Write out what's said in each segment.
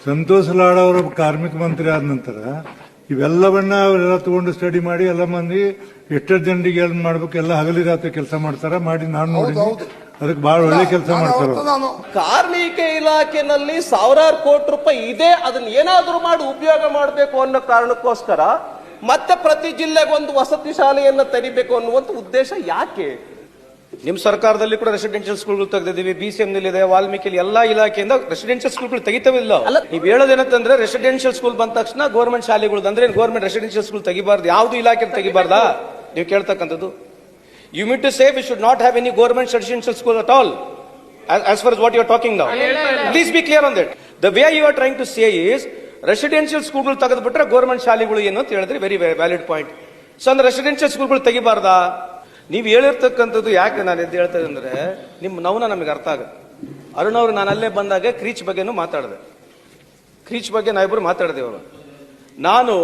ಸಂತೋಷ್ ಲಾಡ್ ಅವರ ಕಾರ್ಮಿಕ ಮಂತ್ರಿ ಆದ ನಂತರ ಇವೆಲ್ಲವನ್ನ ಅವರೆಲ್ಲ ತಗೊಂಡು ಸ್ಟಡಿ ಮಾಡಿ ಎಲ್ಲ ಮಂದಿ ಎಷ್ಟೋ ಜನರಿಗೆ ಏನ್ ಮಾಡ್ಬೇಕು ಎಲ್ಲ ಹಗಲಿ ರಾತ್ರಿ ಕೆಲಸ ಮಾಡ್ತಾರ ಮಾಡಿ ನಾನು ನೋಡಿ ಅದಕ್ಕೆ ಬಹಳ ಒಳ್ಳೆ ಕೆಲಸ ಮಾಡ್ತಾರ. ಕಾರ್ಮಿಕ ಇಲಾಖೆನಲ್ಲಿ ಸಾವಿರಾರು ಕೋಟಿ ರೂಪಾಯಿ ಇದೆ, ಅದನ್ನ ಏನಾದ್ರೂ ಮಾಡಿ ಉಪಯೋಗ ಮಾಡಬೇಕು ಅನ್ನೋ ಕಾರಣಕ್ಕೋಸ್ಕರ ಮತ್ತೆ ಪ್ರತಿ ಜಿಲ್ಲೆಗೆ ಒಂದು ವಸತಿ ಶಾಲೆಯನ್ನ ತೆರಿಬೇಕು ಅನ್ನುವಂತ ಉದ್ದೇಶ ಯಾಕೆ? ನಿಮ್ ಸರ್ಕಾರದಲ್ಲಿ ಕೂಡ ರೆಸಿಡೆನ್ಷಿಯಲ್ ಸ್ಕೂಲ್ಗಳು ತೆಗೆದಿದ್ದೀವಿ, BCM ನಲ್ಲಿ ವಾಲ್ಮೀಕಿ ಎಲ್ಲಾ ಇಲಾಖೆಯಿಂದ ರೆಸಿಡೆನ್ಷಿಯಲ್ ಸ್ಕೂಲ್ಗಳು ತೆಗಿತಾವಿಲ್ಲ. ನೀವು ಹೇಳೋದೇನಂತಂದ್ರೆ ರೆಸಿಡೆನ್ಷಿಯಲ್ ಸ್ಕೂಲ್ ಬಂದ ತಕ್ಷಣ ಗೌರ್ಮೆಂಟ್ ಶಾಲೆಗಳು ಅಂದ್ರೆ ಗೌರ್ಮೆಂಟ್ ರೆಸಿಡೆನ್ಷಿಯಲ್ ಸ್ಕೂಲ್ ತೆಗಿಬಾರ್ದು, ಯಾವ್ದು ಇಲಾಖೆ ತೆಗಿಬಾರ್ದಾ ನೀವು ಕೇಳ್ತಕ್ಕಂಥದ್ದು? You mean to say we should not have any government residential school at all as far as what you are talking now. Please be clear on that. The way you are trying to say is residential ಸ್ಕೂಲ್ಗಳು ತೆಗೆದ್ಬಿಟ್ರೆ government ಶಾಲೆಗಳು ಏನು ಅಂತ ಹೇಳಿದ್ರೆ very valid point. So ಅಂದ್ರೆ residential ಸ್ಕೂಲ್ಗಳು ತೆಗಿಬಾರ್ದಾ? ನೀವು ಹೇಳಿರ್ತಕ್ಕಂಥದ್ದು ಯಾಕೆ ನಾನು ಎದ್ದು ಹೇಳ್ತೇನೆ ಅಂದ್ರೆ ನಿಮ್ಮ ನವನ ನಮಗೆ ಅರ್ಥ ಆಗುತ್ತೆ. ಅರುಣ್ ಅವರು ನಾನು ಅಲ್ಲೇ ಬಂದಾಗ ಕ್ರೀಚ್ ಬಗ್ಗೆನೂ ಮಾತಾಡಿದೆ, ಕ್ರೀಚ್ ಬಗ್ಗೆ ನಾವಿಬ್ರು ಮಾತಾಡಿದೆವು. ನಾನು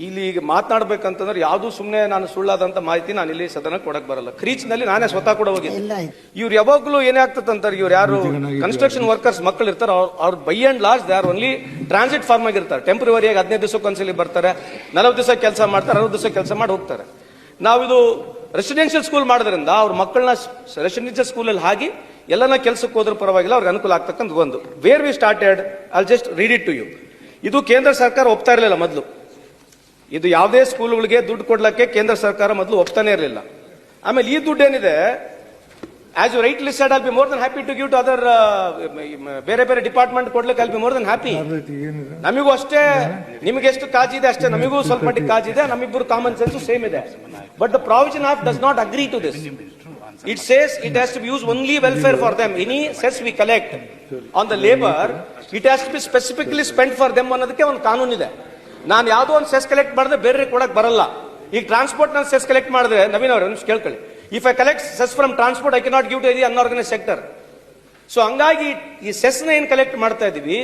ಇಲ್ಲಿ ಈಗ ಮಾತನಾಡ್ಬೇಕಂತಂದ್ರೆ ಯಾವ್ದು ಸುಮ್ಮನೆ ನಾನು ಸುಳ್ಳಾದಂತ ಮಾಹಿತಿ ನಾನು ಇಲ್ಲಿ ಸದನಕ್ಕೆ ಕೊಡಕ್ ಬರಲ್ಲ. ಕ್ರೀಚ್ ನಲ್ಲಿ ನಾನೇ ಸ್ವತಃ ಕೂಡ ಹೋಗಿದ್ದೆ. ಇವ್ರು ಯಾವಾಗ್ಲೂ ಏನೇ ಆಗ್ತದಂತಾರೆ, ಇವ್ರು ಯಾರು ಕನ್ಸ್ಟ್ರಕ್ಷನ್ ವರ್ಕರ್ಸ್ ಮಕ್ಕಳು ಇರ್ತಾರೆ ಅವ್ರು by and large they are only transit form ಆಗಿರ್ತಾರೆ. ಟೆಂಪ್ರವರಿಯಾಗಿ 15 ದಿವಸಕ್ಕೊಂದ್ಸಲಿ ಬರ್ತಾರೆ, 40 ದಿವಸ ಕೆಲಸ ಮಾಡ್ತಾರೆ, 60 ದಿವಸ ಕೆಲಸ ಮಾಡಿ ಹೋಗ್ತಾರೆ. ನಾವಿದು ರೆಸಿಡೆನ್ಷಿಯಲ್ ಸ್ಕೂಲ್ ಮಾಡೋದ್ರಿಂದ ಅವ್ರ ಮಕ್ಕಳನ್ನ ರೆಸಿಡೆನ್ಷಿಯಲ್ ಸ್ಕೂಲಲ್ಲಿ ಹಾಕಿ ಎಲ್ಲನ ಕೆಲಸಕ್ಕೆ ಹೋದ್ರ ಪರವಾಗಿಲ್ಲ, ಅವ್ರಿಗೆ ಅನುಕೂಲ ಆಗ್ತಕ್ಕಂಥ ಒಂದು where we started. I just read it to you. ಇದು ಕೇಂದ್ರ ಸರ್ಕಾರ ಒಪ್ತಾ ಇರಲಿಲ್ಲ ಮೊದಲು. ಇದು ಯಾವುದೇ ಸ್ಕೂಲ್ಗಳಿಗೆ ದುಡ್ಡು ಕೊಡ್ಲಿಕ್ಕೆ ಕೇಂದ್ರ ಸರ್ಕಾರ ಮೊದಲು ಒಪ್ತಾನೆ ಇರಲಿಲ್ಲ. ಆಮೇಲೆ ಈ ದುಡ್ಡು ಏನಿದೆ, as you rightly said, I'll be more than happy to give to other ಬೇರೆ ಬೇರೆ ಡಿಪಾರ್ಟ್ಮೆಂಟ್ ಕೊಡ್ಲಿಕ್ಕೆ I'll be more than happy. ನಮಗೂ ಅಷ್ಟೇ, ನಿಮಗೆ ಎಷ್ಟು ಕಾಜಿದೆ ಅಷ್ಟೇ ನಮಗೂ ಸ್ವಲ್ಪ ಮಟ್ಟಿಗೆ ಕಾಜಿದೆ, ನಮ್ಮಿಬ್ಬರು ಕಾಮನ್ ಸೆನ್ಸ್ ಸೇಮ್ ಇದೆ. But the provision of does not agree to this. It says it has to be used only welfare for them. Any cess we collect on the labor, it has to be specifically spent for them ಅನ್ನೋದಕ್ಕೆ ಒಂದು ಕಾನೂನು ಇದೆ. ನಾನು ಯಾವುದೋ ಒಂದು cess collect ಮಾಡಿದ್ರೆ ಬೇರೆ ಕೊಡಕ್ ಬರಲ್ಲ. ಈಗ ಟ್ರಾನ್ಸ್ಪೋರ್ಟ್ ನಾನು ಸೆಸ್ ಕಲೆಕ್ಟ್ ಮಾಡಿದ್ರೆ, ನವೀನ್ ಅವರು ನಿಮ್ಗೆ ಕೇಳ್ಕೊಳ್ಳಿ, if I collect cess from transport I cannot give to any unorganised sector. So ಹಂಗಾಗಿ ಈ ಸೆಸ್ ನ ಏನ್ ಕಲೆಕ್ಟ್ ಮಾಡ್ತಾ ಇದೀವಿ,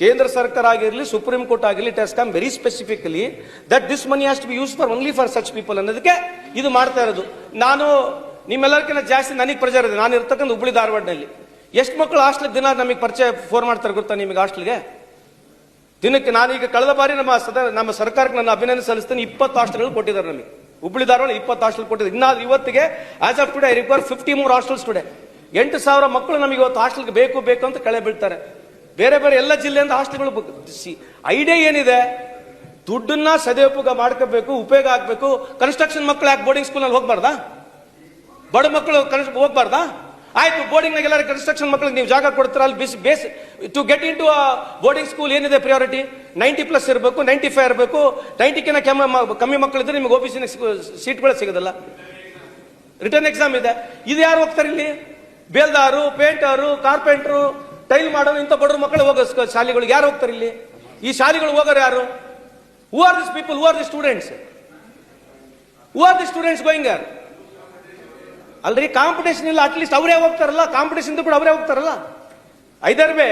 ಕೇಂದ್ರ ಸರ್ಕಾರ ಆಗಿರಲಿ ಸುಪ್ರೀಂ ಕೋರ್ಟ್ ಆಗಿರಲಿ, it has come very specifically that this money has to be use for only for such people ಅನ್ನೋದಕ್ಕೆ ಇದು ಮಾಡ್ತಾ ಇರೋದು. ನಾನು ನಿಮ್ಮೆಲ್ಲರಿಗಿಂತ ಜಾಸ್ತಿ ನನಗೆ ಪ್ರಚಾರ ಇದೆ. ನಾನು ಇರ್ತಕ್ಕಂಥ ಹುಬ್ಳಿ ಧಾರವಾಡನಲ್ಲಿ ಎಷ್ಟು ಮಕ್ಕಳು ಹಾಸ್ಟೆಲ್ ದಿನ ನಮಗೆ ಪರಿಚಯ ಫೋನ್ ಮಾಡ್ತಾರೆ ಗೊತ್ತಾ ನಿಮಗೆ? ಹಾಸ್ಟೆಲ್ಗೆ ದಿನಕ್ಕೆ ನಾನೀಗ ಕಳೆದ ಬಾರಿ ನಮ್ಮ ಸರ್ಕಾರಕ್ಕೆ ನನ್ನ ಅಭಿನಂದನೆ ಸಲ್ಲಿಸ್ತೇನೆ. 20 ಹಾಸ್ಟೆಲ್ಗಳು ಕೊಟ್ಟಿದ್ದಾರೆ ನಮಗೆ. ಹುಬ್ಳಿ ಧಾರವಾಡ 20 ಹಾಸ್ಟೆಲ್ ಕೊಟ್ಟಿದ್ದಾರೆ. ಇನ್ನಾದ್ರೂ ಇವತ್ತಿಗೆ as of today I require 50 more hostels today. 8,000 ಮಕ್ಕಳು ನಮಗೆ ಇವತ್ತು ಹಾಸ್ಟೆಲ್ಗೆ ಬೇಕು ಬೇಕು ಅಂತ ಕಳೆ ಬೀಳ್ತಾರೆ. ಬೇರೆ ಬೇರೆ ಎಲ್ಲ ಜಿಲ್ಲೆಯಿಂದ ಹಾಸ್ಟೆಲ್ಗಳು. ಐಡಿಯಾ ಏನಿದೆ, ದುಡ್ಡನ್ನ ಸದುಪಯೋಗ ಮಾಡ್ಕೋಬೇಕು, ಉಪಯೋಗ ಆಗ್ಬೇಕು. ಕನ್ಸ್ಟ್ರಕ್ಷನ್ ಮಕ್ಕಳು ಯಾಕೆ ಬೋರ್ಡಿಂಗ್ ಸ್ಕೂಲ್ನಲ್ಲಿ ಹೋಗ್ಬಾರ್ದಾ? ಬಡ ಮಕ್ಕಳು ಹೋಗ್ಬಾರ್ದಾ? ಆಯ್ತು, ಬೋರ್ಡಿಂಗ್ ನಾಗ ಎಲ್ಲರೂ ಕನ್ಸ್ಟ್ರಕ್ಷನ್ ಮಕ್ಕಳಿಗೆ ನೀವು ಜಾಗ ಕೊಡ್ತೀರ, ಅಲ್ಲಿ base to get in to boarding school ಏನಿದೆ ಪ್ರಿಯಾರಿಟಿ? 90+ ಇರಬೇಕು, 95 ಇರಬೇಕು. 90ಕ್ಕಿಂತ ಕಮ್ಮಿ ಮಕ್ಕಳಿದ್ರೆ ನಿಮಗೆ OBC ಸೀಟ್ಗಳೇ ಸಿಗೋದಲ್ಲ. ರಿಟರ್ನ್ ಎಕ್ಸಾಮ್ ಇದೆ. ಇದು ಯಾರು ಹೋಗ್ತಾರೆ ಇಲ್ಲಿ? ಬೇಲ್ದಾರು, ಪೇಂಟರು, ಕಾರ್ಪೆಂಟರು, ಟೈಲ್ ಮಾಡೋರು, ಇಂಥ ಬಡವ್ರ ಮಕ್ಕಳು ಹೋಗೋ ಶಾಲೆಗಳಿಗೆ ಯಾರು ಹೋಗ್ತಾರೆ ಇಲ್ಲಿ? ಈ ಶಾಲೆಗಳು ಹೋಗೋರು ಯಾರು? Who are this people? Who are the students? Who are the students going ಯಾರ್? ಅಲ್ರಿ, ಕಾಂಪಿಟೇಷನ್ ಇಲ್ಲ, ಅಟ್ಲೀಸ್ಟ್ ಅವರೇ ಹೋಗ್ತಾರಲ್ಲ. ಕಾಂಪಿಟೇಷನ್ ಕೂಡ ಅವರೇ ಹೋಗ್ತಾರಲ್ಲ. ಐದರ್ ವೇ,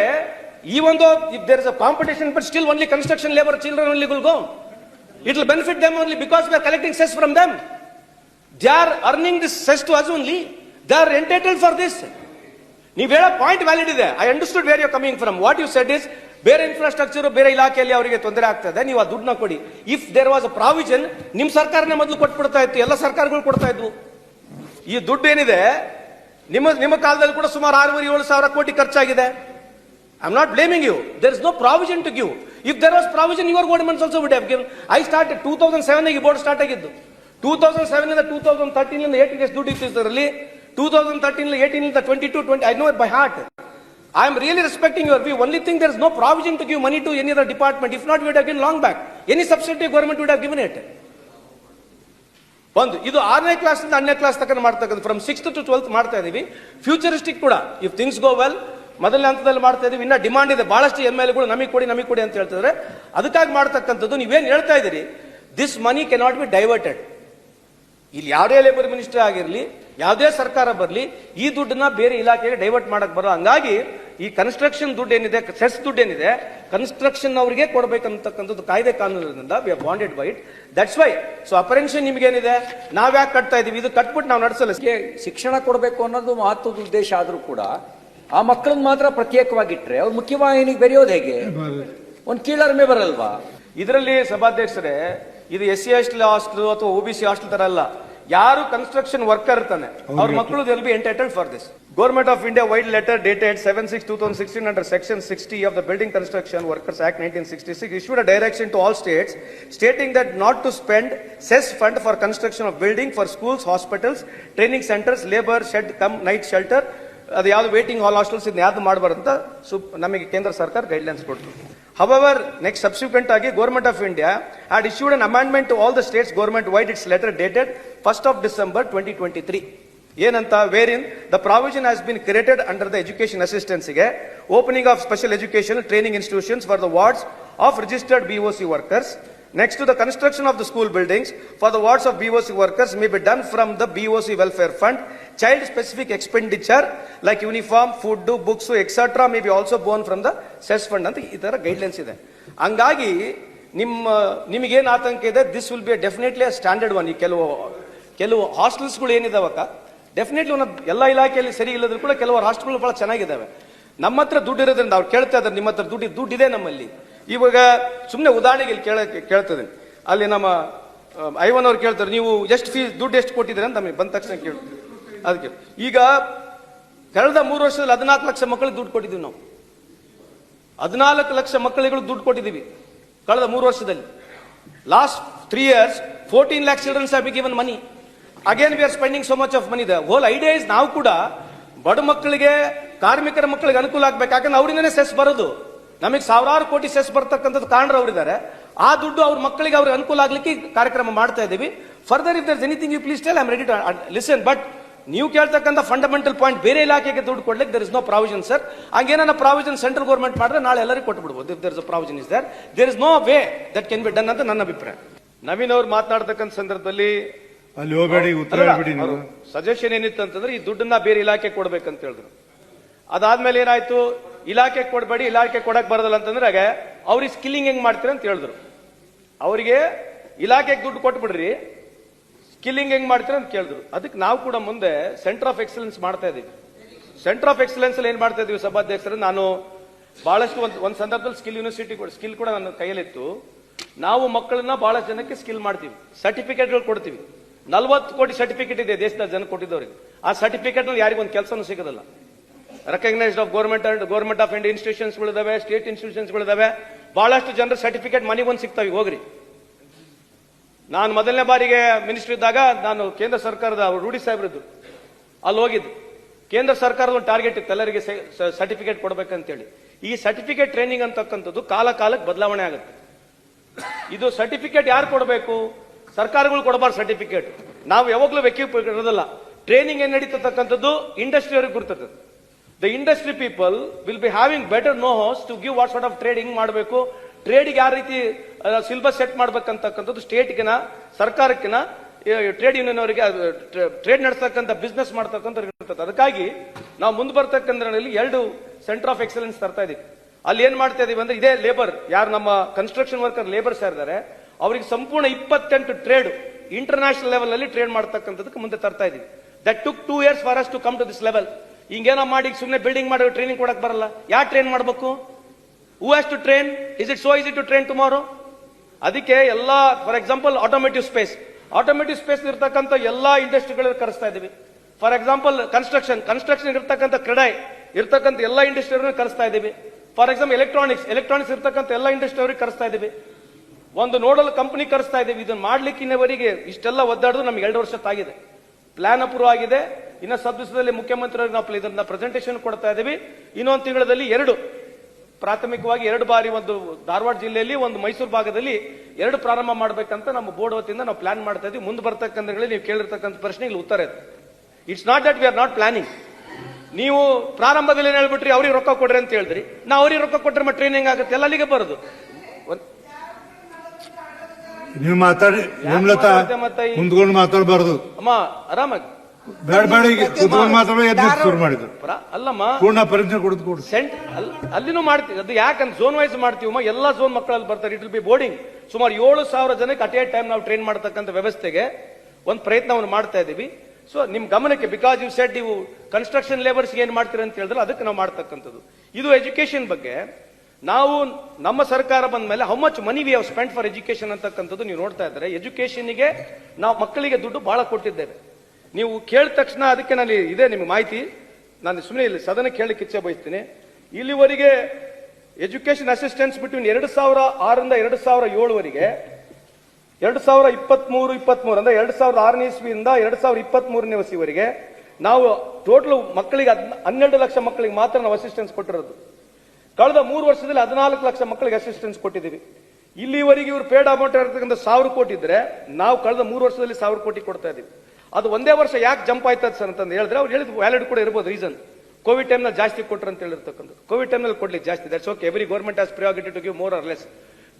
ಈ ಒಂದು if there is a competition but still only construction labour children only will go. It will benefit them only because we are collecting cess from them. They are earning this cess to us only. They are entitled for this. ನೀವು ಹೇಳೋ point valid ಇದೆ. I understood where you coming from. What you said is, ಬೇರೆ infrastructure ಬೇರೆ ಇಲಾಖೆಯಲ್ಲಿ ಅವರಿಗೆ ತೊಂದರೆ ಆಗ್ತದೆ, ನೀವು ಆ ದುಡ್ಡನ್ನ ಕೊಡಿ. If there was a provision, ನಿಮ್ ಸರ್ಕಾರನೇ ಮೊದಲು ಕೊಟ್ಬಿಡ್ತಾ ಇತ್ತು, ಎಲ್ಲ ಸರ್ಕಾರಗಳು ಕೊಡ್ತಾ ಇದ್ವು. ಈ ದುಡ್ಡು ಏನಿದೆ, ನಿಮ್ಮ ಕಾಲದಲ್ಲಿ ಕೂಡ ಸುಮಾರು 6,500-7 ಸಾವಿರ ಕೋಟಿ ಖರ್ಚಾಗಿದೆ. I am not blaming you. There is no provision to give. If there was provision, your governments also would have given. I started 2007 ಈ ಬೋರ್ಡ್ ಸ್ಟಾರ್ಟ್ ಆಗಿದ್ದು. 2007 ಇಂದ 2013 8 ಎಷ್ಟು ದುಡ್ಡು ಇತ್ತು ಇದರಲ್ಲಿ. 2013 18 22 20 I know it by heart. I am really respecting your view. Only thing, there is no provision to give money to any other department. If not, we would have given long back. Any substantive government would have given it. ಒಂದು ಇದು 6ನೇ class ಇಂದ 10ನೇ class ತನಕ ಮಾಡ್ತಕ್ಕಂಥ, from 6th to 12th ಮಾಡ್ತಾ ಇದೀವಿ. Futuristic ಕೂಡ if things go well ಮೊದಲನೇ ಹಂತದಲ್ಲಿ ಮಾಡ್ತಾ ಇದೀವಿ. ಇನ್ನ ಡಿಮಾಂಡ್ ಇದೆ, ಬಹಳಷ್ಟು MLAಗಳು ನಮಗೆ ಕೊಡಿ ಅಂತ ಹೇಳ್ತಿದ್ರೆ, ಅದಕ್ಕಾಗಿ ಮಾಡ್ತಕ್ಕಂಥದ್ದು. ನೀವೇನ್ ಹೇಳ್ತಾ ಇದ್ದೀರಿ, this money cannot be diverted. ಇಲ್ಲಿ ಯಾವುದೇ ಲೇಬರ್ ಮಿನಿಸ್ಟರ್ ಆಗಿರಲಿ, ಯಾವುದೇ ಸರ್ಕಾರ ಬರಲಿ, ಈ ದುಡ್ಡನ್ನ ಬೇರೆ ಇಲಾಖೆಗೆ ಡೈವರ್ಟ್ ಮಾಡಕ್ ಬರೋ. ಹಂಗಾಗಿ ಈ ಕನ್ಸ್ಟ್ರಕ್ಷನ್ ದುಡ್ಡು ಏನಿದೆ, ಸೆಸ್ ದುಡ್ಡು ಏನಿದೆ, ಕನ್ಸ್ಟ್ರಕ್ಷನ್ ಅವರಿಗೆ ಕೊಡಬೇಕಂತಕ್ಕಂಥದ್ದು ಕಾಯ್ದೆ ಕಾನೂನಿನಿಂದ we are bonded by it. That's why. So apprehension ನಿಮ್ಗೇನಿದೆ, ನಾವ್ ಯಾಕೆ ಕಟ್ತಾ ಇದೀವಿ? ಇದು ಕಟ್ಬಿಟ್ಟು ನಾವು ನಡೆಸಲ್ಲ. ಶಿಕ್ಷಣ ಕೊಡಬೇಕು ಅನ್ನೋದು ಮಹತ್ವದ ಉದ್ದೇಶ ಆದ್ರೂ ಕೂಡ ಆ ಮಕ್ಕಳನ್ನ ಮಾತ್ರ ಪ್ರತ್ಯೇಕವಾಗಿಟ್ರೆ ಅವ್ರು ಮುಖ್ಯವಾಹಿನಿಗೆ ಬೆರೆಯೋದು ಹೇಗೆ? ಒಂದು ಕೀಳರಿಮೆ ಬರಲ್ವಾ? ಇದರಲ್ಲಿ ಸಭಾಧ್ಯಕ್ಷರೇ, ಇದು SC ಹಾಸ್ಟೆಲ್ ಅಥವಾ OBC ಹಾಸ್ಟೆಲ್ ತರ ಅಲ್ಲ. ಯಾರು ಕನ್ಸ್ಟ್ರಕ್ಷನ್ ವರ್ಕರ್ ಇರ್ತಾನೆ ಅವ್ರ ಮಕ್ಕಳು will be entitled for this. Government of India wide letter dated 7/6/2016 under section 60 of the Building Construction Workers Act 1966 issued a direction to all states stating that not to spend cess fund for construction of building for schools, hospitals, training centers, labor shed cum night shelter, ಅದು ಯಾವ್ದು waiting ಹಾಲ್ hostels ಇದನ್ನ ಯಾವ್ದು ಮಾಡಬಾರ್ದು ಅಂತ ನಮಗೆ ಕೇಂದ್ರ ಸರ್ಕಾರ guidelines ಕೊಡ್ತು. However, next subsequent ಆಗಿ Government of India had issued an amendment to all the states government wide its letter dated 1st of December 2023. ಏನಂತ, wherein the provision has been created under the education assistance ಗೆ opening of special educational training institutions for the wards of registered BOC workers. Next, to the construction of the school buildings for the wards of BOC workers may be done from the BOC welfare fund. Child specific expenditure like uniform, food, books, etc. may be also borne from the cess fund ಅಂತ ಈ ತರ guidelines ಇದೆ. ಹಂಗಾಗಿ ನಿಮಗೇನು ಆತಂಕ ಇದೆ, this will be definitely standard one. ಈ ಕೆಲವು ಹಾಸ್ಟೆಲ್ಸ್ಗಳು ಏನಿದಾವಕ್ಕ ಡೆಫಿನೆಟ್ಲಿ ಎಲ್ಲ ಇಲಾಖೆಯಲ್ಲಿ ಸರಿ ಇಲ್ಲದ್ರು ಕೂಡ ಕೆಲವು ಹಾಸ್ಟೆಲ್ಗಳು ಬಹಳ ಚೆನ್ನಾಗಿದ್ದಾವೆ. ನಮ್ಮ ಹತ್ರ ದುಡ್ಡು ಇರೋದ್ರಿಂದ ಅವ್ರು ಕೇಳ್ತಾ ಇದ್ದಾರೆ, ನಿಮ್ಮ ಹತ್ರ ದುಡ್ಡಿದೆ ನಮ್ಮಲ್ಲಿ. ಇವಾಗ ಸುಮ್ಮನೆ ಉದಾಹರಣೆಗೆ ಇಲ್ಲಿ ಕೇಳ್ತದೆ, ಅಲ್ಲಿ ನಮ್ಮ ಐವನ್ ಅವ್ರು ಕೇಳ್ತಾರೆ, ನೀವು ಎಷ್ಟು ಫೀಸ್ ದುಡ್ಡು ಎಷ್ಟು ಕೊಟ್ಟಿದ್ದೀರಿ ಅಂತ ನಮಗೆ ಬಂದ ತಕ್ಷಣ ಕೇಳ್ತೀವಿ. ಅದಕ್ಕೆ ಈಗ ಕಳೆದ 3 ವರ್ಷದಲ್ಲಿ 14 ಲಕ್ಷ ಮಕ್ಕಳಿಗೆ ದುಡ್ಡು ಕೊಟ್ಟಿದ್ದೀವಿ ನಾವು. 14 ಲಕ್ಷ ಮಕ್ಕಳಿಗೆ ದುಡ್ಡು ಕೊಟ್ಟಿದ್ದೀವಿ ಕಳೆದ 3 ವರ್ಷದಲ್ಲಿ. Last 3 years 14 lakh children have been given money. Again we are spending so much of money. The whole idea is ನಾವು ಕೂಡ ಬಡ ಮಕ್ಕಳಿಗೆ, ಕಾರ್ಮಿಕರ ಮಕ್ಕಳಿಗೆ ಅನುಕೂಲ ಆಗ್ಬೇಕು. ಯಾಕಂದ್ರೆ ಅವರಿಂದನೇ ಸೆಸ್ ಬರೋದು. ನಮಗೆ ಸಾವಿರಾರು ಕೋಟಿ ಸೆಸ್ ಬರ್ತಕ್ಕಂಥದ್ದು ಕಾರಣರು ಅವರಿದ್ದಾರೆ. ಆ ದುಡ್ಡು ಅವ್ರ ಮಕ್ಕಳಿಗೆ ಅವ್ರಿಗೆ ಅನುಕೂಲ ಆಗ್ಲಿಕ್ಕೆ ಕಾರ್ಯಕ್ರಮ ಮಾಡ್ತಾ ಇದ್ದೀವಿ. Further if there anything you please tell, I am ready to listen. But ನೀವು ಕೇಳ್ತಕ್ಕಂಥ ಫಂಡಮೆಂಟಲ್ ಪಾಯಿಂಟ್, ಬೇರೆ ಇಲಾಖೆಗೆ ದುಡ್ಡು ಕೊಡ್ಲಿಕ್ಕೆ there is no provision sir. ಹಂಗೇನ ಪ್ರಾವಿಷನ್ ಸೆಂಟ್ರಲ್ ಗೌರ್ಮೆಂಟ್ ಮಾಡಿದ್ರೆ ನಾಳೆ ಎಲ್ಲರಿಗೂ ಕೊಟ್ಟು ಬಿಡ್ಬೋದು. If there is a provision is there is no way that can be done ಅಂತ ನನ್ನ ಅಭಿಪ್ರಾಯ. ನವೀನ್ ಅವ್ರು ಮಾತನಾಡ್ತಕ್ಕಂಥ ಸಂದರ್ಭದಲ್ಲಿ ಅಲ್ಲಿ ಹೋಗಬೇಡಿ, ಉತ್ತರ ಹೇಳ್ಬಿಡಿ. ನೀವು ಸಜೆಷನ್ ಏನಿತ್ತು ಅಂತಂದ್ರೆ ಈ ದುಡ್ಡನ್ನ ಬೇರೆ ಇಲಾಖೆ ಕೊಡ್ಬೇಕಂತ ಹೇಳಿದ್ರು. ಅದಾದ್ಮೇಲೆ ಏನಾಯ್ತು, ಇಲಾಖೆ ಕೊಡಬೇಡಿ, ಇಲಾಖೆ ಕೊಡಕ್ ಬರೋದಲ್ಲ ಅಂತಂದ್ರೆ ಅವ್ರಿಗೆ ಸ್ಕಿಲ್ಲಿಂಗ್ ಹೆಂಗ್ ಮಾಡ್ತೀರಿ ಅಂತ ಹೇಳಿದ್ರು. ಅವರಿಗೆ ಇಲಾಖೆಗೆ ದುಡ್ಡು ಕೊಟ್ಬಿಡ್ರಿ, ಸ್ಕಿಲ್ಲಿಂಗ್ ಹೆಂಗ್ ಮಾಡ್ತೀರ ಅಂತ ಕೇಳಿದ್ರು. ಅದಕ್ಕೆ ನಾವು ಕೂಡ ಮುಂದೆ ಸೆಂಟರ್ ಆಫ್ ಎಕ್ಸಲೆನ್ಸ್ ಮಾಡ್ತಾ ಇದೀವಿ. ಸೆಂಟರ್ ಆಫ್ ಎಕ್ಸಲೆನ್ಸ್ ಅಲ್ಲಿ ಏನ್ ಮಾಡ್ತಾ ಇದೀವಿ ಸಭಾಧ್ಯಕ್ಷರು, ನಾನು ಬಹಳಷ್ಟು ಒಂದ್ ಸಂದರ್ಭದಲ್ಲಿ ಸ್ಕಿಲ್ ಯೂನಿವರ್ಸಿಟಿ ಸ್ಕಿಲ್ ಕೂಡ ನನ್ನ ಕೈಯಲ್ಲಿತ್ತು. ನಾವು ಮಕ್ಕಳನ್ನ ಬಹಳಷ್ಟು ಜನಕ್ಕೆ ಸ್ಕಿಲ್ ಮಾಡ್ತೀವಿ, ಸರ್ಟಿಫಿಕೇಟ್ಗಳು ಕೊಡ್ತೀವಿ. 40 ಕೋಟಿ ಸರ್ಟಿಫಿಕೇಟ್ ಇದೆ ದೇಶದ ಜನ ಕೊಟ್ಟಿದ್ದವ್ರಿಗೆ. ಆ ಸರ್ಟಿಫಿಕೇಟ್ ನಲ್ಲಿ ಯಾರಿಗೊಂದು ಕೆಲಸನೂ ಸಿಗೋದಿಲ್ಲ. Recognised of government of India institutions ಗಳಿದಾವೆ, ಸ್ಟೇಟ್ ಇನ್ಸ್ಟಿಟ್ಯೂಷನ್ಸ್ ಗಳಿದಾವೆ. ಬಹಳಷ್ಟು ಜನರ ಸರ್ಟಿಫಿಕೇಟ್ ಮನೆಗೊಂದು ಸಿಗ್ತಾವೆ. ಹೋಗ್ರಿ, ನಾನು ಮೊದಲನೇ ಬಾರಿಗೆ ಮಿನಿಸ್ಟರ್ ಇದ್ದಾಗ ನಾನು ಕೇಂದ್ರ ಸರ್ಕಾರದ ರೂಢಿ ಸಾಹೇಬ್ರದ್ದು ಅಲ್ಲಿ ಹೋಗಿದ್ದು. ಕೇಂದ್ರ ಸರ್ಕಾರದ ಒಂದು ಟಾರ್ಗೆಟ್ ಇತ್ತು, ಎಲ್ಲರಿಗೆ ಸರ್ಟಿಫಿಕೇಟ್ ಕೊಡ್ಬೇಕಂತೇಳಿ. ಈ ಸರ್ಟಿಫಿಕೇಟ್ ಟ್ರೈನಿಂಗ್ ಅಂತಕ್ಕಂಥದ್ದು ಕಾಲಕ್ಕೆ ಬದಲಾವಣೆ ಆಗುತ್ತೆ. ಇದು ಸರ್ಟಿಫಿಕೇಟ್ ಯಾರು ಕೊಡಬೇಕು? ಸರ್ಕಾರಗಳು ಕೊಡಬಾರ್ದು ಸರ್ಟಿಫಿಕೇಟ್. ನಾವು ಯಾವಾಗಲೂ ವ್ಯಕ್ತಿ ಇರೋದಿಲ್ಲ. ಟ್ರೈನಿಂಗ್ ಏನ್ ನಡೀತಕ್ಕಂಥದ್ದು ಇಂಡಸ್ಟ್ರಿ ಅವ್ರಿಗೆ ಗುರ್ತದೆ. The industry people will be having better know how to give what sort of trading ಮಾಡಬೇಕು, ಟ್ರೇಡ್ಗೆ ಯಾವ ರೀತಿ ಸಿಲೆಬಸ್ ಸೆಟ್ ಮಾಡ್ಬೇಕಂತಕ್ಕಂಥದ್ದು ಸ್ಟೇಟ್ಗಿನ, ಸರ್ಕಾರಕ್ಕಿನ, ಟ್ರೇಡ್ ಯೂನಿಯನ್ ಅವರಿಗೆ, ಟ್ರೇಡ್ ನಡೆಸ್ತಕ್ಕಂಥ ಬಿಸ್ನೆಸ್ ಮಾಡ್ತಕ್ಕಂಥ ಇರ್ತದೆ. ಅದಕ್ಕಾಗಿ ನಾವು ಮುಂದೆ ಬರ್ತಕ್ಕಂಥದ್ರಲ್ಲಿ 2 ಸೆಂಟರ್ ಆಫ್ ಎಕ್ಸಲೆನ್ಸ್ ತರ್ತಾ ಇದೀವಿ. ಅಲ್ಲಿ ಏನ್ ಮಾಡ್ತಾ ಇದೀವಿ ಅಂದ್ರೆ, ಇದೇ ಲೇಬರ್ ಯಾರು ನಮ್ಮ ಕನ್ಸ್ಟ್ರಕ್ಷನ್ ವರ್ಕರ್ ಲೇಬರ್ಸ್ ಯಾರಿದ್ದಾರೆ ಅವರಿಗೆ ಸಂಪೂರ್ಣ 28 ಟ್ರೇಡ್ ಇಂಟರ್ನ್ಯಾಷನಲ್ ಲೆವೆಲ್ ಅಲ್ಲಿ ಟ್ರೇಡ್ ಮಾಡ್ತಕ್ಕಂಥದಕ್ಕೆ ಮುಂದೆ ತರ್ತಾ ಇದೀವಿ. That took 2 years for us to come to this level. ಹಿಂಗೇನೋ ಮಾಡಿ ಸುಮ್ಮನೆ ಬಿಲ್ಡಿಂಗ್ ಮಾಡೋ ಟ್ರೈನಿಂಗ್ ಕೊಡಕ್ ಬರಲ್ಲ. ಯಾರು ಟ್ರೈನ್ ಮಾಡಬೇಕು? Who has to train? Is it so easy to train tomorrow? ಅದಕ್ಕೆ ಎಲ್ಲ, ಫಾರ್ ಎಕ್ಸಾಂಪಲ್ ಆಟೋಮೇಟಿವ್ ಸ್ಪೇಸ್ ಇರ್ತಕ್ಕಂಥ ಎಲ್ಲಾ ಇಂಡಸ್ಟ್ರಿಗಳು ಕರೆಸ್ತಾ ಇದೀವಿ. ಫಾರ್ ಎಕ್ಸಾಂಪಲ್ ಕನ್ಸ್ಟ್ರಕ್ಷನ್ ಇರ್ತಕ್ಕಂಥ ಕ್ರೆಡೈ ಇರ್ತಕ್ಕಂಥ ಎಲ್ಲಾ ಇಂಡಸ್ಟ್ರಿ ಕರೆಸ್ತಾ ಇದೀವಿ. ಫಾರ್ ಎಕ್ಸಾಂಪಲ್ ಎಲೆಕ್ಟ್ರಾನಿಕ್ಸ್ ಇರ್ತಕ್ಕಂಥ ಎಲ್ಲಾ ಇಂಡಸ್ಟ್ರಿ ಅವ್ರಿಗೆ ಕರೆಸ್ತಾ ಇದೀವಿ. ಒಂದು ನೋಡಲ್ ಕಂಪನಿ ಕರೆಸ್ತಾ ಇದೀವಿ. ಇದನ್ನ ಮಾಡ್ಲಿಕ್ಕೆ ಇನ್ನವರೆಗೆ ಇಷ್ಟೆಲ್ಲ ಒದ್ದಾಡಿದ್ರು ನಮ್ಗೆ 2 ವರ್ಷ ಆಗಿದೆ. ಪ್ಲಾನ್ ಅಪ್ರೂವ್ ಆಗಿದೆ. ಇನ್ನು ಸಬ್ದಿವಸದಲ್ಲಿ ಮುಖ್ಯಮಂತ್ರಿ ನಾವು ಇದನ್ನ ಪ್ರೆಸೆಂಟೇಷನ್ ಕೊಡ್ತಾ ಇದೀವಿ. ಇನ್ನೊಂದು ತಿಂಗಳಲ್ಲಿ 2 ಪ್ರಾಥಮಿಕವಾಗಿ 2 ಬಾರಿ, ಒಂದು ಧಾರವಾಡ ಜಿಲ್ಲೆಯಲ್ಲಿ, ಒಂದು ಮೈಸೂರು ಭಾಗದಲ್ಲಿ 2 ಪ್ರಾರಂಭ ಮಾಡಬೇಕಂತ ನಮ್ಮ ಬೋರ್ಡ್ ವತಿಯಿಂದ ನಾವು ಪ್ಲಾನ್ ಮಾಡ್ತಾ ಇದೀವಿ. ಮುಂದೆ ಬರ್ತಕ್ಕಂಥ ನೀವು ಕೇಳಿರ್ತಕ್ಕಂಥ ಪ್ರಶ್ನೆಗೆ ಉತ್ತರ ಇದೆ. It's not that we R not planning. ನೀವು ಪ್ರಾರಂಭದಲ್ಲಿ ಏನ್ ಹೇಳ್ಬಿಟ್ರಿ, ಅವ್ರಿಗೆ ರೊಕ್ಕ ಕೊಡ್ರಿ ಅಂತ ಹೇಳಿದ್ರಿ. ನಾವು ಅವ್ರಿಗೆ ರೊಕ್ಕ ಕೊಟ್ರೆ ಮತ್ತೆ ಟ್ರೈನಿಂಗ್ ಆಗುತ್ತೆ, ಎಲ್ಲ ಅಲ್ಲಿಗೆ ಬರೋದು. ನೀವು ಮಾತಾಡಿ, ಮುಂದ್ಕೊಂಡು ಮಾತಾಡಬಾರ್ದು. ಅಮ್ಮ ಆರಾಮಾಗಿ ಬೇಡ ಕುತ್ಕೊಂಡು ಮಾತಾಡೋ ಶುರು ಮಾಡಿದ್ರು. ಅಲ್ಲಮ್ಮ, ಪೂರ್ಣ ಪರೀಕ್ಷೆ ಕೊಡು. ಅಲ್ಲಿನೂ ಮಾಡ್ತೀವಿ. ಅದು ಯಾಕಂದ್ರೆ ಝೋನ್ ವೈಸ್ ಮಾಡ್ತೀವಮ್ಮ. ಎಲ್ಲಾ ಝೋನ್ ಮಕ್ಕಳಲ್ಲಿ ಬರ್ತಾರೆ. It will be boarding. ಸುಮಾರು 7,000 ಜನಕ್ಕೆ ಅಟ್ ಎ ಟೈಮ್ ನಾವು ಟ್ರೈನ್ ಮಾಡತಕ್ಕಂಥ ವ್ಯವಸ್ಥೆಗೆ ಒಂದು ಪ್ರಯತ್ನವನ್ನು ಮಾಡ್ತಾ ಇದೀವಿ. ಸೊ ನಿಮ್ ಗಮನಕ್ಕೆ, ಬಿಕಾಸ್ ಯು ಸೆಡ್ ನೀವು ಕನ್ಸ್ಟ್ರಕ್ಷನ್ ಲೇಬರ್ಸ್ ಏನ್ ಮಾಡ್ತೀರಾ ಅಂತ ಹೇಳಿದ್ರೆ ಅದಕ್ಕೆ ನಾವು ಮಾಡ್ತಕ್ಕಂಥದ್ದು. ಇದು ಎಜುಕೇಶನ್ ಬಗ್ಗೆ ನಾವು ನಮ್ಮ ಸರ್ಕಾರ ಬಂದ ಮೇಲೆ how much money we have spend for education ಅಂತಕ್ಕಂಥದ್ದು ನೀವು ನೋಡ್ತಾ ಇದ್ದಾರೆ. ಎಜುಕೇಶನ್ಗೆ ನಾವು ಮಕ್ಕಳಿಗೆ ದುಡ್ಡು ಬಹಳ ಕೊಟ್ಟಿದ್ದೇವೆ. ನೀವು ಕೇಳಿದ ತಕ್ಷಣ ಅದಕ್ಕೆ ನಾನು ಇದೇ ನಿಮ್ಗೆ ಮಾಹಿತಿ, ನಾನು ಸುಮ್ಮನೆ ಇಲ್ಲಿ ಸದನಕ್ಕೆ ಹೇಳಲಿಕ್ಕೆ ಇಚ್ಛೆ ಬಯಸ್ತೀನಿ. ಇಲ್ಲಿವರೆಗೆ ಎಜುಕೇಶನ್ ಅಸಿಸ್ಟೆನ್ಸ್ ಬಿಟ್ವೀನ್ 2006ರಿಂದ 2007ವರೆಗೆ 2023 ಅಂದ್ರೆ 2006ನೇ ಇಸ್ವಿಯಿಂದ 2023ನೇ ಇಸ್ವಿವರೆಗೆ ನಾವು ಟೋಟಲ್ ಮಕ್ಕಳಿಗೆ 12 ಲಕ್ಷ ಮಕ್ಕಳಿಗೆ ಮಾತ್ರ ನಾವು ಅಸಿಸ್ಟೆನ್ಸ್ ಕೊಟ್ಟಿರೋದು. ಕಳೆದ 3 ವರ್ಷದಲ್ಲಿ 14 ಲಕ್ಷ ಮಕ್ಕಳಿಗೆ ಅಸಿಸ್ಟೆನ್ಸ್ ಕೊಟ್ಟಿದ್ದೀವಿ. ಇಲ್ಲಿವರೆಗೆ ಇವರು ಪೇಡ್ ಅಮೌಂಟ್ ಇರತಕ್ಕಂಥ 1000 ಕೋಟಿ ಇದ್ರೆ ನಾವು ಕಳೆದ 3 ವರ್ಷದಲ್ಲಿ 1000 ಕೋಟಿ ಕೊಡ್ತಾ ಇದ್ದೀವಿ. ಅದು ಒಂದೇ ವರ್ಷ ಯಾಕೆ ಜಂಪ್ ಆಯ್ತದ ಸರ್ ಅಂತಂದು ಹೇಳಿದ್ರೆ ಅವ್ರು ಹೇಳಿದ್ ವ್ಯಾಲಿಡ್ ಕೂಡ ಇರ್ಬೋದು ರೀಸನ್. ಕೋವಿಡ್ ಟೈಮ್ನಲ್ಲಿ ಜಾಸ್ತಿ ಕೊಟ್ಟರು ಅಂತ ಹೇಳಿರ್ತಕ್ಕಂಥ. ಕೋವಿಡ್ ಟೈಮ್ನಲ್ಲಿ ಕೊಡ್ಲಿಕ್ಕೆ ಜಾಸ್ತಿ, that's okay, every government has priority to give more or less.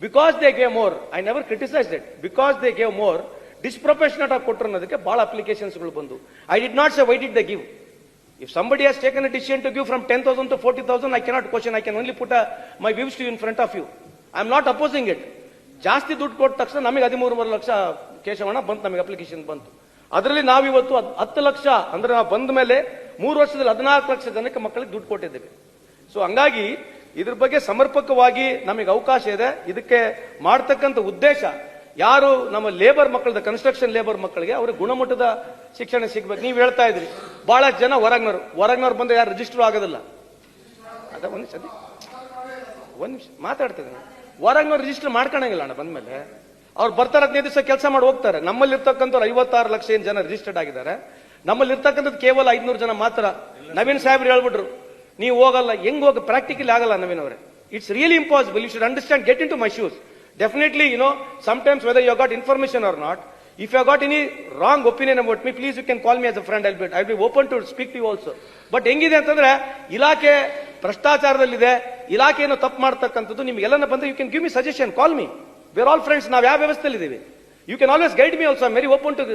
Because they gave more, I never criticise it, because they gave more disproportionate ಆಗಿ ಕೊಟ್ಟರು ಅನ್ನೋದಕ್ಕೆ ಬಹಳ ಅಪ್ಲಿಕೇಶನ್ಸ್ಗಳು ಬಂದು. I did not say why did they give. If somebody has taken a decision to give from 10,000 to 40,000, I cannot question. I can only put my views to you in front of you. I am not opposing it. ಜಾಸ್ತಿ ದುಡ್ಡು ಕೊಟ್ಟ ತಕ್ಷಣ ನಮಗೆ 13 ಲಕ್ಷ ಕೇಶವಣ್ಣ ಬಂತು, ನಮಗೆ application ಬಂತು. ಅದರಲ್ಲಿ ನಾವಿವತ್ತು 10 ಲಕ್ಷ ಅಂದ್ರೆ ನಾವು ಬಂದ ಮೇಲೆ 3 ವರ್ಷದಲ್ಲಿ 14 ಲಕ್ಷ ಜನಕ್ಕೆ ಮಕ್ಕಳಿಗೆ ದುಡ್ಡು ಕೊಟ್ಟಿದ್ದೇವೆ. ಸೊ ಹಂಗಾಗಿ ಇದ್ರ ಬಗ್ಗೆ ಸಮರ್ಪಕವಾಗಿ ನಮಗೆ ಅವಕಾಶ ಇದೆ. ಇದಕ್ಕೆ ಮಾಡ್ತಕ್ಕಂಥ ಉದ್ದೇಶ ಯಾರು ನಮ್ಮ ಲೇಬರ್ ಮಕ್ಕಳದ, ಕನ್ಸ್ಟ್ರಕ್ಷನ್ ಲೇಬರ್ ಮಕ್ಕಳಿಗೆ ಅವ್ರಿಗೆ ಗುಣಮಟ್ಟದ ಶಿಕ್ಷಣ ಸಿಗ್ಬೇಕು. ನೀವು ಹೇಳ್ತಾ ಇದ್ರಿ ಬಹಳ ಜನ ಹೊರಗ್ನವ್ರು ಬಂದ್ರೆ ಯಾರು ರಿಜಿಸ್ಟರ್ ಆಗೋದಿಲ್ಲ. ಅದ ಒಂದ್ ನಿಮಿಷ ಮಾತಾಡ್ತಿದ್ದೀನಿ. ಹೊರಗ್ನವ್ರು ರಿಜಿಸ್ಟರ್ ಮಾಡ್ಕೊಳಂಗಿಲ್ಲ ಅಣ್ಣ. ಬಂದ್ಮೇಲೆ ಅವ್ರು ಬರ್ತಾರೆ 15 ದಿವಸ ಕೆಲಸ ಮಾಡಿ ಹೋಗ್ತಾರೆ. ನಮ್ಮಲ್ಲಿ ಇರ್ತಕ್ಕಂಥವ್ರು 56 ಲಕ್ಷ ಏನ್ ಜನ ರಿಜಿಸ್ಟರ್ಡ್ ಆಗಿದ್ದಾರೆ. ನಮ್ಮಲ್ಲಿ ಇರ್ತಕ್ಕಂಥದ್ದು ಕೇವಲ 500 ಜನ ಮಾತ್ರ. ನವೀನ್ ಸಾಹೇಬ್ರು ಹೇಳ್ಬಿಟ್ರು ನೀವು ಹೋಗಲ್ಲ, ಹೆಂಗ್ ಹೋಗ, ಪ್ರಾಕ್ಟಿಕಲಿ ಆಗಲ್ಲ ನವೀನ್ ಅವರೇ. It's really impossible. You should understand, get in to my shoes. Definitely, sometimes whether you have got information or not, if you have got any wrong opinion about me, please you can call me as a friend. I'll be open to speak to you also. But ಹೆಂಗಿದೆ ಅಂತಂದ್ರೆ ಇಲಾಖೆ ಭ್ರಷ್ಟಾಚಾರದಲ್ಲಿದೆ, ಇಲಾಖೆ ಏನೋ ತಪ್ಪು ಮಾಡ್ತಕ್ಕಂಥದ್ದು ನಿಮ್ಗೆಲ್ಲ ಬಂದ್ರೆ you can give me suggestion, call me, we are all friends. ನಾವು ಯಾವ ವ್ಯವಸ್ಥೆಯಲ್ಲಿ ಇದ್ದೀವಿ, you can always guide me also. I am very open to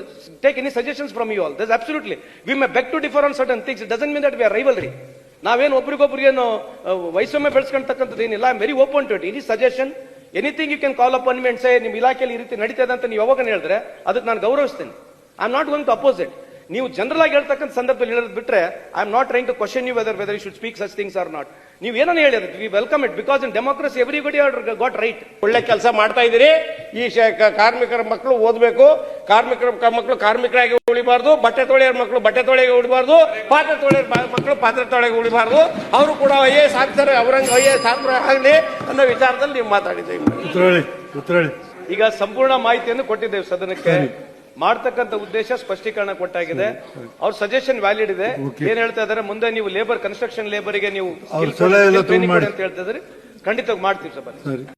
take any suggestions from you all. That's absolutely, we may beg to differ on certain things. It doesn't mean that we are rivalry. ನಾವೇನು ಒಬ್ರಿಗೊಬ್ರಿಗೇನು ವೈಷಮ್ಯ ಬೆಳೆಸ್ಕೊಂಡ್ತಕ್ಕಂಥದ್ದು ಏನಿಲ್ಲ. I am very open to it. Any suggestion, anything you can call upon me and say ನಿಮ್ಮ ಇಲಾಖೆಯಲ್ಲಿ ಈ ರೀತಿ ನಡೀತದೆ ಅಂತ ನೀವು ಯಾವಾಗ ಹೇಳಿದ್ರೆ ಅದಕ್ಕೆ ನಾನು ಗೌರವಿಸ್ತೇನೆ. I am not going to oppose it. ನೀವು ಜನರಲ್ ಆಗಿ ಹೇಳ್ತಕ್ಕಂಥ ಸಂದರ್ಭದಲ್ಲಿ ಹೇಳೋದು ಬಿಟ್ರೆ I am not trying to question you whether you should speak such things or not. ನೀವು ಏನೋ ಹೇಳಿದ್ರೆ we welcome it, because in democracy everybody got right. ಒಳ್ಳೆ ಕೆಲಸ ಮಾಡ್ತಾ ಇದ್ದೀರಿ. ಈ ಕಾರ್ಮಿಕರ ಮಕ್ಕಳು ಓದಬೇಕು, ಕಾರ್ಮಿಕರ ಮಕ್ಕಳು ಕಾರ್ಮಿಕರಾಗಿ ಉಳಿಬಾರ್ದು, ಬಟ್ಟೆ ತೊಳೆಯೋರ್ ಮಕ್ಕಳು ಬಟ್ಟೆ ತೊಳೆಗೆ ಉಳಿಬಾರ್ದು, ಪಾತ್ರೆ ತೊಳೆಯೋರ್ ಮಕ್ಕಳು ಪಾತ್ರೆ ತೊಳೆಗೆ ಉಳಿಬಾರ್ದು. ಅವರು ಕೂಡ IAS ಆಫೀಸರ್ ಅವರಂಗ IAS ಆಗಲಿ ಅನ್ನೋ ವಿಚಾರದಲ್ಲಿ ನೀವು ಮಾತಾಡಿದ್ದೀವಿ. ಈಗ ಸಂಪೂರ್ಣ ಮಾಹಿತಿಯನ್ನು ಕೊಟ್ಟಿದ್ದೇವೆ ಸದನಕ್ಕೆ. ಮಾಡ್ತಕ್ಕಂಥ ಉದ್ದೇಶ ಸ್ಪಷ್ಟೀಕರಣ ಕೊಟ್ಟಾಗಿದೆ. ಅವ್ರ ಸಜೆಷನ್ ವ್ಯಾಲಿಡ್ ಇದೆ. ಏನ್ ಹೇಳ್ತಾ ಇದಾರೆ, ಮುಂದೆ ನೀವು ಲೇಬರ್, ಕನ್ಸ್ಟ್ರಕ್ಷನ್ ಲೇಬರ್ಗೆ ನೀವು ಸಲಹೆ ಎಲ್ಲ ಟ್ರೈನಿಂಗ್ ಕೊಡಿ ಅಂತ ಹೇಳ್ತಾ ಇದ್ರಿ. ಖಂಡಿತವಾಗಿ ಮಾಡ್ತೀವಿ ಸರ್.